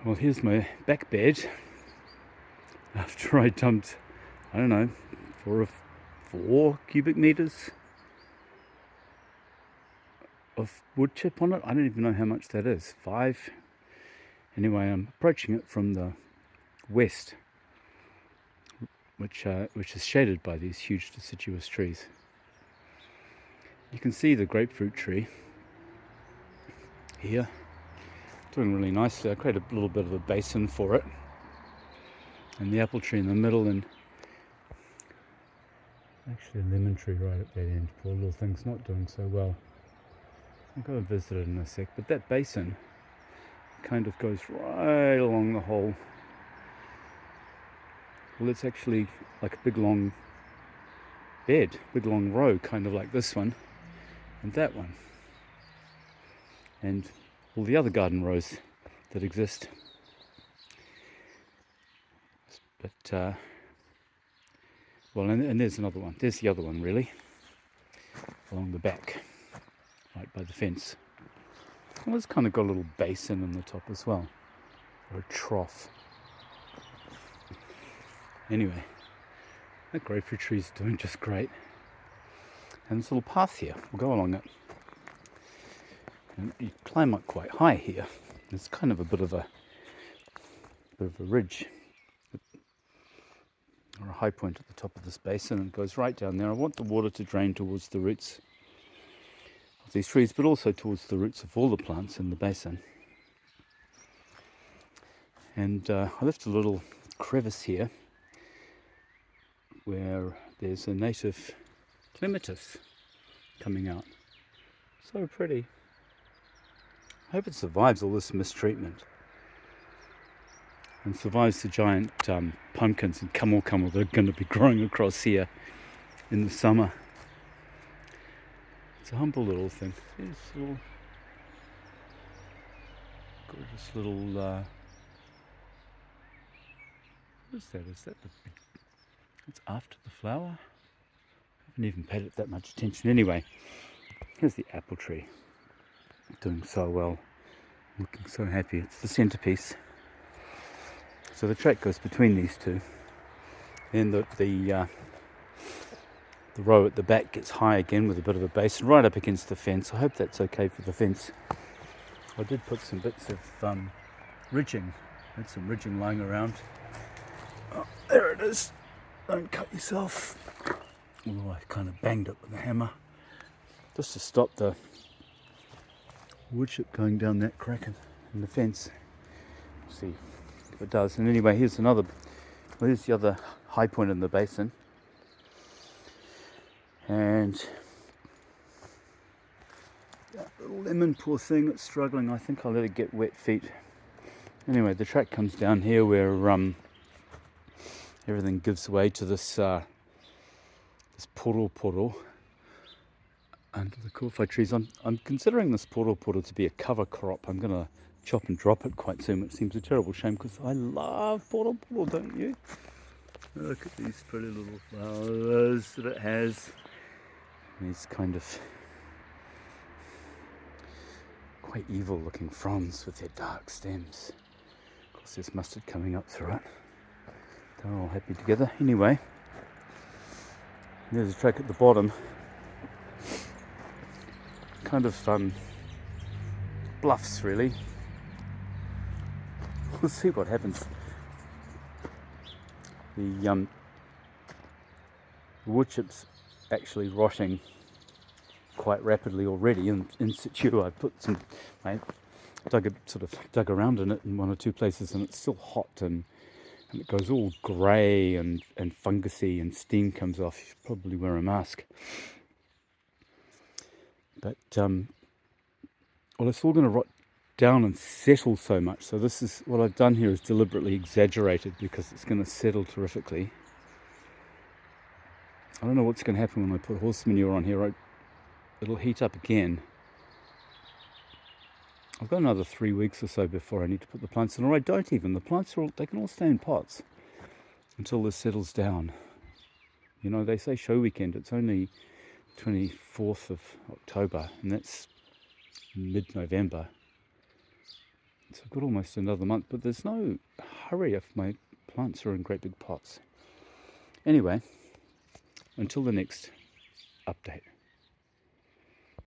Well, here's my back bed after I dumped, I don't know, 4 cubic meters of wood chip on it. I don't even know how much that is. 5. Anyway, I'm approaching it from the west, which is shaded by these huge deciduous trees. You can see the grapefruit tree here, doing really nicely. I created a little bit of a basin for it, and the apple tree in the middle, and actually a lemon tree right at that end. Poor little thing's not doing so well. I'll go and visit it in a sec, but that basin kind of goes right along the whole. Well, it's actually like a big long bed, big long row, kind of like this one and that one, and all the other garden rows that exist. But well, and there's another one. There's the other one, really, along the back, right by the fence. Well, it's kind of got a little basin in the top as well, or a trough. Anyway, that grapefruit tree is doing just great. And this little path here, we'll go along it. And you climb up quite high here. It's kind of a bit of a ridge, or a high point at the top of this basin, and it goes right down there. I want the water to drain towards the roots of these trees, but also towards the roots of all the plants in the basin. And I left a little crevice here where there's a native clematis coming out. So pretty. I hope it survives all this mistreatment and survives the giant pumpkins and camel that are going to be growing across here in the summer. It's a humble little thing. There's a little gorgeous little what is that? Is that it's after the flower? I haven't even paid it that much attention. Anyway, here's the apple tree, doing so well, looking so happy. It's the centerpiece. So the track goes between these two. Then the row at the back gets high again with a bit of a basin right up against the fence. I hope that's okay for the fence. I did put some bits of ridging. I had some ridging lying around. Oh, there it is. Don't cut yourself. Although I kind of banged it with a hammer just to stop the woodchip going down that crack in the fence. We'll see if it does. And anyway, here's the other high point in the basin. And that little lemon, poor thing, it's struggling. I think I'll let it get wet feet. Anyway, the track comes down here where everything gives way to this poro under the kowhai trees. I'm considering this poro to be a cover crop. I'm going to chop and drop it quite soon. It seems a terrible shame because I love poro, don't you? Look at these pretty little flowers that it has. These kind of quite evil looking fronds with their dark stems. Of course, there's mustard coming up through it. They're all happy together. Anyway, there's a track at the bottom. Kind of bluffs, really. We'll see what happens. The woodchip's actually rotting quite rapidly already in situ. I dug around in it in 1 or 2 places, and it's still hot and it goes all grey and fungusy, and steam comes off. You should probably wear a mask. But well, it's all going to rot down and settle so much. So this is what I've done here, is deliberately exaggerated because it's going to settle terrifically. I don't know what's going to happen when I put horse manure on here. It'll heat up again. I've got another 3 weeks or so before I need to put the plants in, or I don't even. The plants they can all stay in pots until this settles down. You know, they say show weekend. It's only 24th of October, and that's mid-November. So I've got almost another month, but there's no hurry if my plants are in great big pots. Anyway, until the next update.